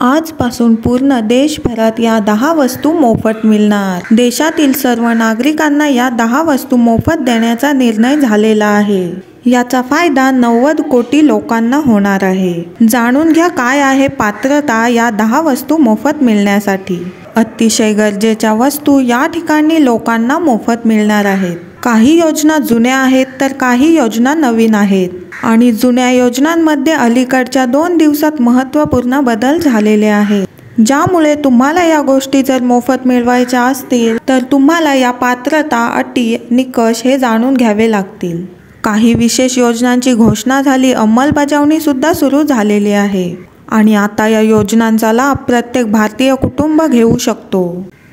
आजपासून पूर्ण देशभरात या 10 वस्तू मोफत मिळणार। देशातील सर्व नागरिकांना या 10 वस्तू मोफत देण्याचा निर्णय झालेला आहे। याचा फायदा 90 कोटी लोकांना होणार आहे। जाणून घ्या काय आहे पात्रता या 10 वस्तू मोफत मिळण्यासाठी। अतिशय गरजेच्या वस्तू या ठिकाणी लोकांना मोफत मिळणार आहेत। काही योजना जुन्या आहेत तर काही योजना नवीन आहेत आणि जुन्या योजनांमध्ये अलीकडच्या 2 दिवसात महत्त्वपूर्ण बदल झालेले आहेत, ज्यामुळे तुम्हाला या गोष्टी जर मोफत मिळवायच्या असतील तर तुम्हाला या पात्रता, अटी, निकष हे जाणून घ्यावे लागतील। काही विशेष योजनांची घोषणा झाली, अंमलबजावणी सुद्धा सुरू झालेली आहे आणि आता या योजनांचा लाभ प्रत्येक भारतीय कुटुंब घेऊ शकतो।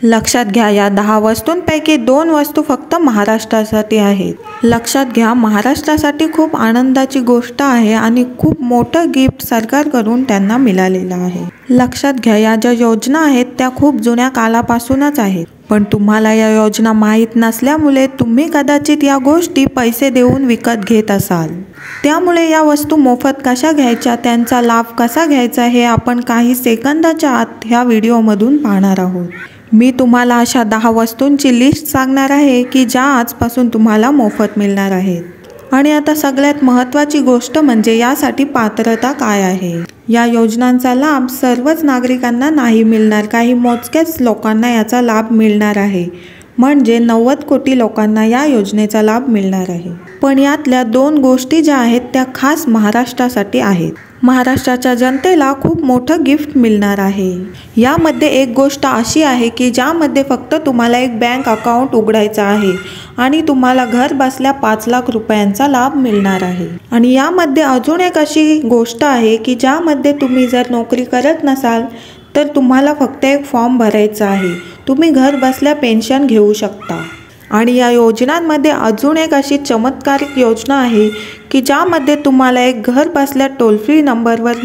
लक्षात घ्या, या 10 वस्तूंपैकी 2 वस्तू फक्त महाराष्ट्रासाठी आहेत। लक्षात घ्या, महाराष्ट्रासाठी खूप आनंदाची गोष्ट आहे आणि खूप मोठं गिफ्ट सरकारकडून त्यांना मिळालेलं आहे। लक्षात घ्या, या ज्या योजना आहेत त्या खूप जुन्या कालापासूनच आहेत, पण तुम्हाला या योजना माहीत नसल्यामुळे तुम्ही कदाचित या गोष्टी पैसे देऊन विकत घेत असाल। त्यामुळे या वस्तू मोफत कशा घ्यायच्या, त्यांचा लाभ कसा घ्यायचा हे आपण काही सेकंदाच्या आत ह्या व्हिडिओमधून पाहणार आहोत। मी तुम्हाला अशा 10 वस्तूंची लिस्ट सांगणार आहे की ज्या आजपासून तुम्हाला मोफत मिळणार आहेत। आणि आता सगळ्यात महत्त्वाची गोष्ट म्हणजे यासाठी पात्रता काय आहे। या योजनांचा लाभ सर्वच नागरिकांना नाही मिळणार, काही मोजक्याच लोकांना याचा लाभ मिळणार आहे, म्हणजे 90 कोटी लोकांना या योजनेचा लाभ मिळणार आहे। पण यातल्या 2 गोष्टी ज्या आहेत त्या खास महाराष्ट्रासाठी आहेत। महाराष्ट्राच्या जनतेला खूप मोठं गिफ्ट मिळणार आहे। यामध्ये एक गोष्ट अशी आहे की ज्यामध्ये फक्त तुम्हाला एक बँक अकाउंट उघडायचं आहे आणि तुम्हाला घर बसल्या 5 लाख रुपयांचा लाभ मिळणार आहे। आणि यामध्ये अजून एक अशी गोष्ट आहे की ज्यामध्ये तुम्ही जर नोकरी करत नसाल तर तुम्हाला फक्त एक फॉर्म भरायचा आहे, तुम्ही घर बसल्या पेन्शन घेऊ शकता। आणि या योजनांमध्ये अजून एक अशी चमत्कारिक योजना आहे की ज्यामध्ये तुम्हाला एक घर बसल्या टोल फ्री नंबरवर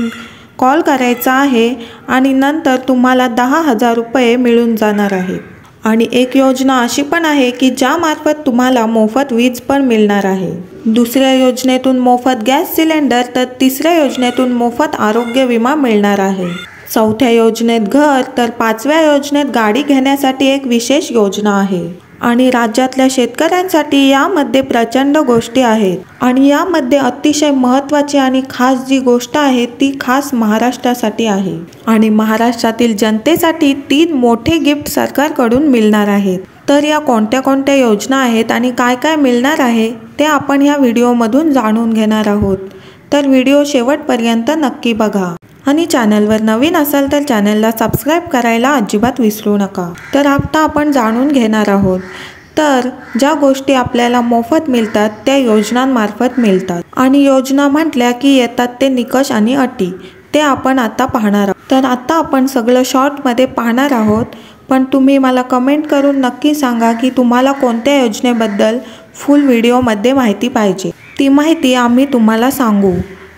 कॉल करायचा आहे आणि नंतर तुम्हाला 10,000 रुपये मिळून जाणार आहे। आणि एक योजना अशी पण आहे की ज्यामार्फत तुम्हाला मोफत वीज पण मिळणार आहे। दुसऱ्या योजनेतून मोफत गॅस सिलेंडर तर तिसऱ्या योजनेतून मोफत आरोग्य विमा मिळणार आहे। चौथ्या योजनेत घर तर 5व्या योजनेत गाडी घेण्यासाठी एक विशेष योजना आहे। आणि राज्यातल्या शेतकऱ्यांसाठी यामध्ये प्रचंड गोष्टी आहेत आणि यामध्ये अतिशय महत्त्वाची आणि खास जी गोष्ट आहे ती खास महाराष्ट्रासाठी आहे। आणि महाराष्ट्रातील जनतेसाठी 3 मोठे गिफ्ट सरकारकडून मिळणार आहेत। तर या कोणत्या कोणत्या योजना आहेत आणि काय काय मिळणार आहे ते आपण या व्हिडिओमधून जाणून घेणार आहोत, तर व्हिडिओ शेवटपर्यंत नक्की बघा। आणि चॅनलवर नवीन असाल तर चॅनलला सबस्क्राईब करायला अजिबात विसरू नका। तर आता आपण जाणून घेणार आहोत तर ज्या गोष्टी आपल्याला मोफत मिळतात त्या योजनांमार्फत मिळतात। आणि योजना म्हटल्या की येतात ते निकष आणि अटी, ते आपण आता पाहणार आहोत। तर आता आपण सगळं शॉर्टमध्ये पाहणार आहोत, पण तुम्ही मला कमेंट करून नक्की सांगा की तुम्हाला कोणत्या योजनेबद्दल फुल व्हिडिओमध्ये माहिती पाहिजे। ती माहिती आम्ही तुम्हाला सांगू,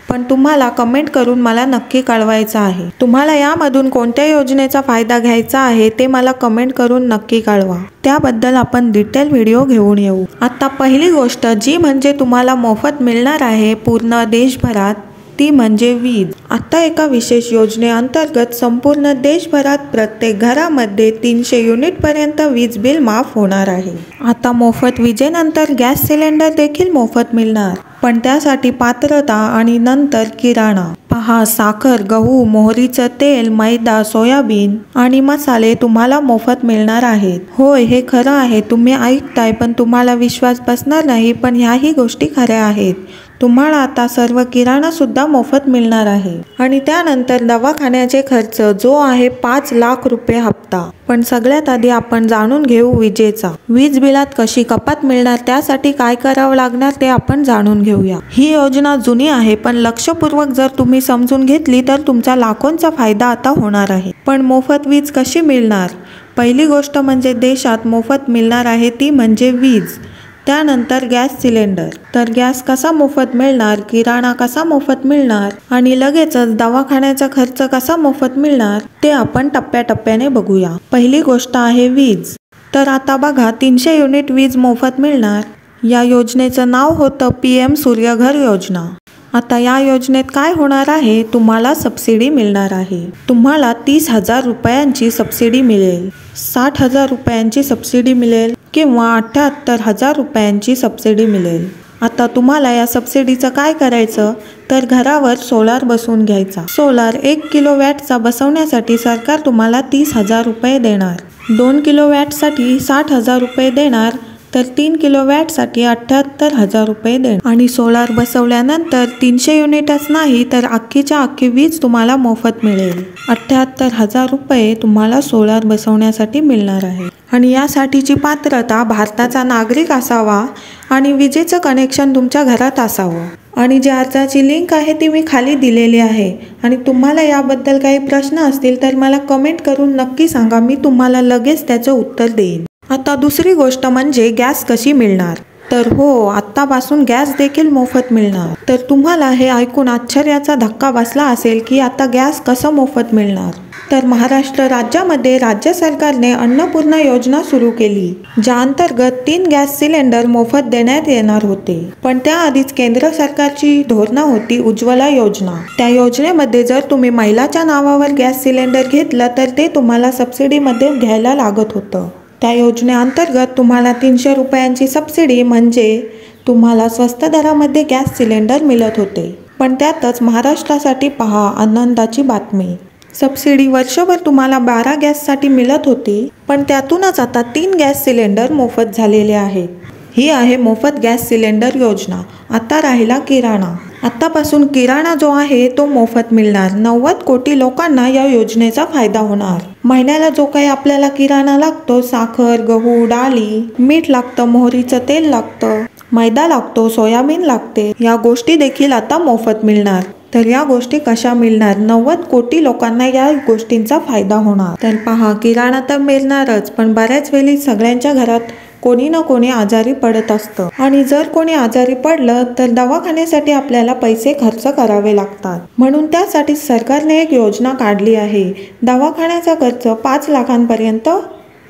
पण तुम्हाला कमेंट करून मला नक्की कळवायचं आहे। तुम्हाला यामधून कोणत्या योजनेचा फायदा घ्यायचा आहे ते मला कमेंट करून नक्की कळवा, त्याबद्दल आपण डिटेल व्हिडिओ घेऊन येऊ। आता पहिली गोष्ट जी म्हणजे तुम्हाला मोफत मिळणार आहे पूर्ण देशभरात ती म्हणजे वीज। आता एका विशेष योजनेअंतर्गत संपूर्ण देशभरात प्रत्येक घरामध्ये 300 युनिटपर्यंत वीज बिल माफ होणार आहे। आता मोफत विजेनंतर गॅस सिलेंडर देखील मोफत मिळणार, पण त्यासाठी पात्रता आणि नंतर किराणा। पहा, साखर, गहू, मोहरीचं तेल, मैदा, सोयाबीन आणि मसाले तुम्हाला मोफत मिळणार आहेत। होय, हे खरं आहे, तुम्ही ऐकताय पण तुम्हाला विश्वास बसणार नाही, पण ह्याही गोष्टी खऱ्या आहेत। तुम्हाला आता सर्व किराणा सुद्धा मोफत मिळणार आहे। आणि त्यानंतर दवाखान्याचे खर्च जो आहे 5 लाख रुपये हप्ता। पण सगळ्यात आधी आपण जाणून घेऊ विजेचा। वीज बिलात कशी कपात मिळणार, त्यासाठी काय करावं लागणार ते आपण जाणून घेऊया। ही योजना जुनी आहे, पण लक्षपूर्वक जर तुम्ही समजून घेतली तर तुमचा लाखोंचा फायदा आता होणार आहे। पण मोफत वीज कशी मिळणार? पहिली गोष्ट म्हणजे देशात मोफत मिळणार आहे ती म्हणजे वीज। त्यानंतर गॅस सिलेंडर, तर गॅस कसा मोफत मिळणार, किराणा कसा मोफत मिळणार आणि लगेचच दवाखान्याचा खर्च कसा मोफत मिळणार ते आपण टप्प्याटप्प्याने बघूया। पहिली गोष्ट आहे वीज। तर आता बघा, 300 युनिट वीज मोफत मिळणार। या योजनेचं नाव होतं PM सूर्यघर योजना आता या योजनेत काय होणार आहे, तुम्हाला सबसिडी मिळणार आहे. तुम्हाला 30,000 रुपयांची सबसिडी मिळेल, 60,000 रुपयांची सबसिडी मिळेल किंवा 78,000 रुपयांची सबसिडी मिळेल. आता तुम्हाला या सबसिडीचं काय करायचं, तर घरावर सोलार बसवून घ्यायचा. सोलार 1 किलोवॅटचा बसवण्यासाठी सरकार तुम्हाला 30,000 रुपये देणार, 2 किलोवॅटसाठी 60,000 रुपये देणार, तर 3 किलोवॅटसाठी 78,000 रुपये देणार. आणि सोलार बसवल्यानंतर 300 युनिटच नाही तर अख्खीच्या अख्खी वीज तुम्हाला मोफत मिळेल. 78,000 रुपये तुम्हाला सोलार बसवण्यासाठी मिळणार आहे. आणि यासाठीची पात्रता भारताचा नागरिक असावा आणि विजेचं कनेक्शन तुमच्या घरात असावं. आणि जी अर्जाची लिंक आहे ती मी खाली दिलेली आहे. आणि तुम्हाला याबद्दल काही प्रश्न असतील तर मला कमेंट करून नक्की सांगा, मी तुम्हाला लगेच त्याचं उत्तर देईन. आता दुसरी गोष्ट म्हणजे गॅस कशी मिळणार. तर हो, आत्तापासून गॅस देखील मोफत मिळणार. तर तुम्हाला हे ऐकून आश्चर्याचा धक्का बसला असेल की आता गॅस कसं मोफत मिळणार. तर महाराष्ट्र राज्यामध्ये राज्य सरकारने अन्नपूर्णा योजना सुरू केली, ज्या अंतर्गत 3 गॅस सिलेंडर मोफत देण्यात येणार होते. पण त्याआधीच केंद्र सरकारची धोरणं होती उज्ज्वला योजना. त्या योजनेमध्ये जर तुम्ही महिलाच्या नावावर गॅस सिलेंडर घेतलं तर ते तुम्हाला सबसिडीमध्ये घ्यायला लागत होतं. त्या योजनेअंतर्गत तुम्हाला 300 रुपयांची सबसिडी म्हणजे तुम्हाला स्वस्त दरामध्ये गॅस सिलेंडर मिळत होते. पण त्यातच महाराष्ट्रासाठी पहा आनंदाची बातमी. सबसिडी वर्षभर तुम्हाला 12 गॅससाठी मिळत होती, पण त्यातूनच आता 3 गॅस सिलेंडर मोफत झालेले आहेत. ही आहे मोफत गॅस सिलेंडर योजना. आता राहिला किराणा. आतापासून किराणा जो आहे तो मोफत मिळणार. 90 कोटी लोकांना या योजनेचा फायदा होणार. महिन्याला जो काही आपल्याला किराणा लागतो, साखर, गहू, डाळी, मीठ लागतं, मोहरीचं तेल लागतं, मैदा लागतो, सोयाबीन लागते, या गोष्टी देखील आता मोफत मिळणार. तर या गोष्टी कशा मिळणार, 90 कोटी लोकांना या गोष्टींचा फायदा होणार. तर पहा, किराणा तर मिळणारच, पण बऱ्याच वेळी सगळ्यांच्या घरात कोणी ना कोणी आजारी पडत असतं. आणि जर कोणी आजारी पडलं तर दवाखान्यासाठी आपल्याला पैसे खर्च करावे लागतात. म्हणून त्यासाठी सरकारने एक योजना काढली आहे. दवाखान्याचा खर्च 5 लाखांपर्यंत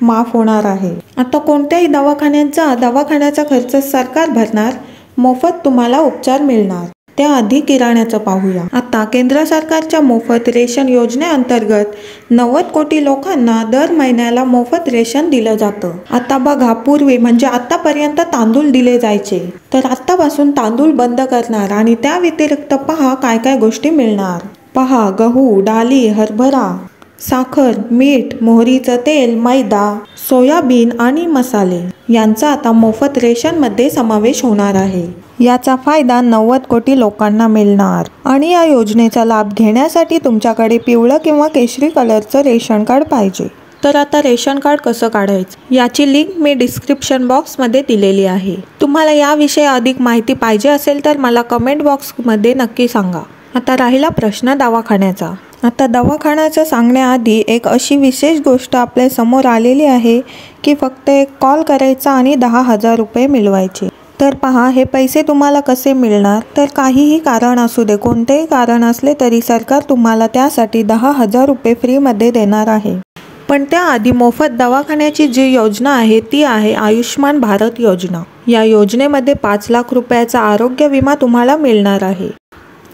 माफ होणार आहे. आता कोणत्याही दवाखान्यात जा, दवाखान्याचा खर्च सरकार भरणार, मोफत तुम्हाला उपचार मिळणार. त्याआधी किराण्याचं पाहूया. आता केंद्र सरकारच्या मोफत रेशन योजनेअंतर्गत 90 कोटी लोकांना दर महिन्याला मोफत रेशन दिलं जातं. आता बघा, पूर्वी म्हणजे आतापर्यंत तांदूळ दिले जायचे, तर आतापासून तांदूळ बंद करणार. आणि त्या व्यतिरिक्त पहा काय काय गोष्टी मिळणार. पहा, गहू, डाळी, हरभरा, साखर, मीठ, मोहरीचं तेल, मैदा, सोयाबीन आणि मसाले यांचा आता मोफत रेशनमध्ये समावेश होणार आहे. याचा फायदा 90 कोटी लोकांना मिळणार. आणि या योजनेचा लाभ घेण्यासाठी तुमच्याकडे पिवळं किंवा केशरी कलरचं रेशन कार्ड पाहिजे. तर आता रेशन कार्ड कसं काढायचं याची लिंक मी डिस्क्रिप्शन बॉक्समध्ये दिलेली आहे. तुम्हाला याविषयी अधिक माहिती पाहिजे असेल तर मला कमेंट बॉक्समध्ये नक्की सांगा. आता राहिला प्रश्न दवाखान्याचा. आता दवाखान्याचं सांगण्याआधी एक अशी विशेष गोष्ट आपल्या समोर आलेली आहे की फक्त एक कॉल करायचा आणि 10,000 रुपये मिळवायचे. तर पहा, हे पैसे तुम्हाला कसे मिळणार. तर काहीही कारण असू दे, कोणतेही कारण असले तरी सरकार तुम्हाला त्यासाठी 10,000 रुपये फ्रीमध्ये देणार आहे. पण त्याआधी मोफत दवाखान्याची जी योजना आहे ती आहे आयुष्मान भारत योजना. या योजनेमध्ये 5 लाख रुपयाचा आरोग्य विमा तुम्हाला मिळणार आहे.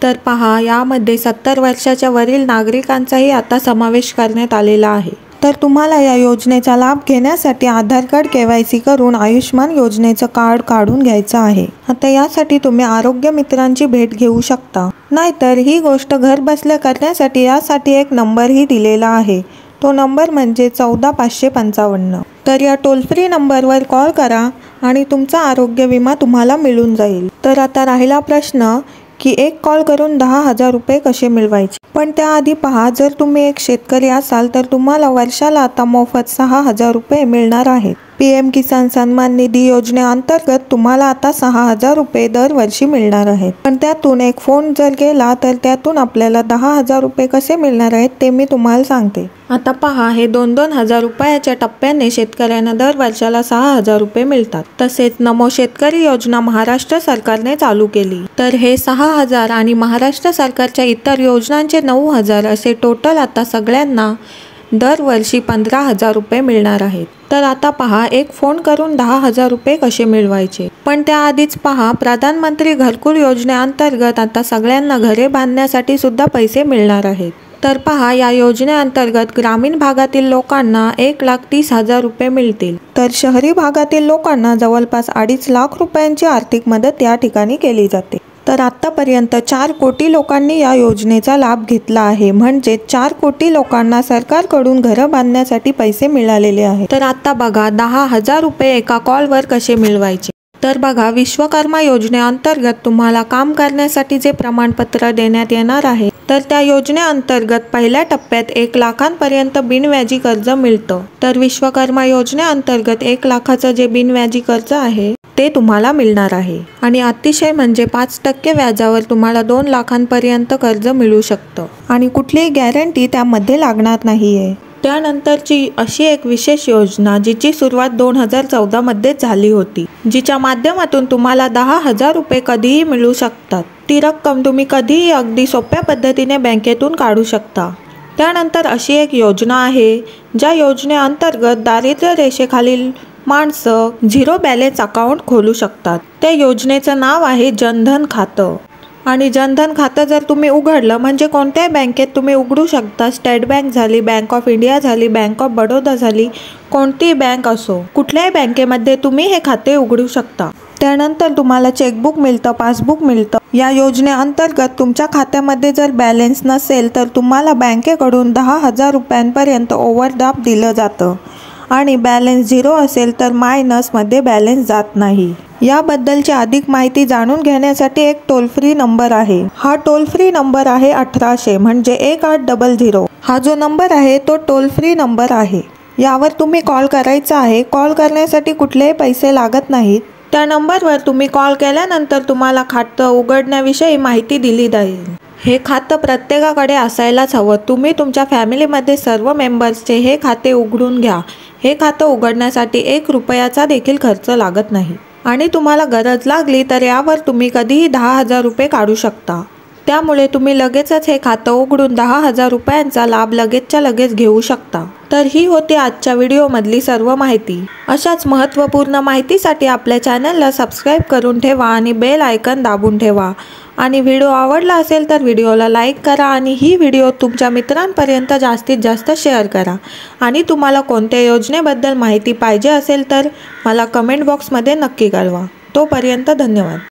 तर पहा, यामध्ये 70 वर्षाच्या वरील नागरिकांचाही आता समावेश करण्यात आलेला आहे. तर तुम्हाला या योजनेचा लाभ घेण्यासाठी आधार कार्ड KYC करून आयुष्मान योजनेचं कार्ड काढून घ्यायचं आहे. आता यासाठी तुम्ही आरोग्य मित्रांची भेट घेऊ शकता. नाहीतर ही गोष्ट घर बसल्या करण्यासाठी यासाठी एक नंबरही दिलेला आहे. तो नंबर म्हणजे 14,555. तर या टोल फ्री नंबरवर कॉल करा आणि तुमचा आरोग्य विमा तुम्हाला मिळून जाईल. तर आता राहिला प्रश्न की एक कॉल करून 10,000 रुपये कसे मिळवायचे. पण त्याआधी पहा, जर तुम्ही एक शेतकरी असाल तर तुम्हाला वर्षाला आता मोफत 6,000 रुपये मिळणार आहेत. PM किसान सन्मान निधी योजनेअंतर्गत तुम्हाला आता 6,000 रुपये दरवर्षी मिळणार आहेत. पण त्यातून एक फोन जर केला तर त्यातून आपल्याला 10,000 रुपये कसे मिळणार आहेत ते मी तुम्हाला सांगते. आता पहा, हे 2-2 हजार रुपयाच्या टप्प्याने शेतकऱ्यांना दर वर्षाला 6,000 रुपये मिळतात. तसेच नमो शेतकरी योजना महाराष्ट्र सरकारने चालू केली. तर हे 6,000 आणि महाराष्ट्र सरकारच्या इतर योजनांचे 9,000 असे टोटल आता सगळ्यांना दरवर्षी 15,000 रुपये मिळणार आहेत. तर आता पहा, एक फोन करून 10,000 रुपये कसे मिळवायचे. पण त्याआधीच पहा, प्रधानमंत्री घरकुल योजनेअंतर्गत आता सगळ्यांना घरे बांधण्यासाठी सुद्धा पैसे मिळणार आहेत. तर पहा, या योजनेअंतर्गत ग्रामीण भागातील लोकांना 1,30,000 रुपये मिळतील. तर शहरी भागातील लोकांना जवळपास 2.5 लाख रुपयांची आर्थिक मदत या ठिकाणी केली जाते. तर आतापर्यंत 4 कोटी लोकांनी या योजनेचा लाभ घेतला आहे. म्हणजे 4 कोटी लोकांना सरकारकडून घरं बांधण्यासाठी पैसे मिळालेले आहेत. तर आता बघा, 10,000 रुपये एका कॉलवर कसे मिळवायचे. तर बघा, विश्वकर्मा योजनेअंतर्गत तुम्हाला काम करण्यासाठी जे प्रमाणपत्र देण्यात येणार आहे, तर त्या योजनेअंतर्गत पहिल्या टप्प्यात 1 लाखांपर्यंत बिनव्याजी कर्ज मिळतं. तर विश्वकर्मा योजनेअंतर्गत 1 लाखाचं जे बिनव्याजी कर्ज आहे ते तुम्हाला मिळणार आहे. आणि अतिशय म्हणजे 5% व्याजावर तुम्हाला 2 लाखांपर्यंत कर्ज मिळू शकतं. आणि कुठलीही गॅरंटी त्यामध्ये लागणार नाहीये. त्यानंतरची अशी एक विशेष योजना जिची सुरुवात 2014 मध्येच झाली होती, जिच्या माध्यमातून तुम्हाला 10,000 रुपये कधीही मिळू शकतात. ती रक्कम तुम्ही कधीही अगदी सोप्या पद्धतीने बँकेतून काढू शकता. त्यानंतर अशी एक योजना आहे, ज्या योजनेअंतर्गत दारिद्र्य रेषेखालील माणसं 0 बॅलन्स अकाउंट खोलू शकतात. त्या योजनेचं नाव आहे जनधन खातं. आणि जनधन खातं जर तुम्ही उघडलं म्हणजे कोणत्याही बँकेत तुम्ही उघडू शकता. स्टेट बँक झाली, बँक ऑफ इंडिया झाली, बँक ऑफ बडोदा झाली, कोणतीही बँक असो, कुठल्याही बँकेमध्ये तुम्ही हे खाते उघडू शकता. त्यानंतर तुम्हाला चेकबुक मिळतं, पासबुक मिळतं. या योजनेअंतर्गत तुमच्या खात्यामध्ये जर बॅलन्स नसेल तर तुम्हाला बँकेकडून 10,000 रुपयांपर्यंत ओव्हरड्राफ्ट दिलं जातं. आणि बॅलन्स 0 असेल तर मायनसमध्ये बॅलन्स जात नाही. याबद्दलची अधिक माहिती जाणून घेण्यासाठी एक टोल फ्री नंबर आहे. हा टोल फ्री नंबर आहे 1800 म्हणजे 1800. हा जो नंबर आहे तो टोल फ्री नंबर आहे. यावर तुम्ही कॉल करायचा आहे. कॉल करण्यासाठी कुठलेही पैसे लागत नाहीत. त्या नंबरवर तुम्ही कॉल केल्यानंतर तुम्हाला खातं उघडण्याविषयी माहिती दिली जाईल. हे खातं प्रत्येकाकडे असायलाच हवं. तुम्ही तुमच्या फॅमिलीमध्ये सर्व मेंबर्सचे हे खाते उघडून घ्या. हे खातं उघडण्यासाठी 1 रुपयाचा देखील खर्च लागत नाही. आणि तुम्हाला गरज लागली तर यावर तुम्ही कधीही 10,000 रुपये काढू शकता. त्यामुळे तुम्ही लगेचच हे खातं उघडून 10,000 रुपयांचा लाभ लगेचच्या लगेच घेऊ शकता. तर ही होती आजच्या व्हिडिओमधली सर्व माहिती. अशाच महत्त्वपूर्ण माहितीसाठी आपल्या चॅनलला सबस्क्राईब करून ठेवा आणि बेल आयकन दाबून ठेवा. आणि व्हिडिओ आवडला असेल तर व्हिडिओला लाईक करा आणि ही व्हिडिओ तुमच्या मित्रांपर्यंत जास्तीत जास्त शेअर करा. आणि तुम्हाला कोणत्या योजनेबद्दल माहिती पाहिजे असेल तर मला कमेंट बॉक्समध्ये नक्की कळवा. तोपर्यंत धन्यवाद.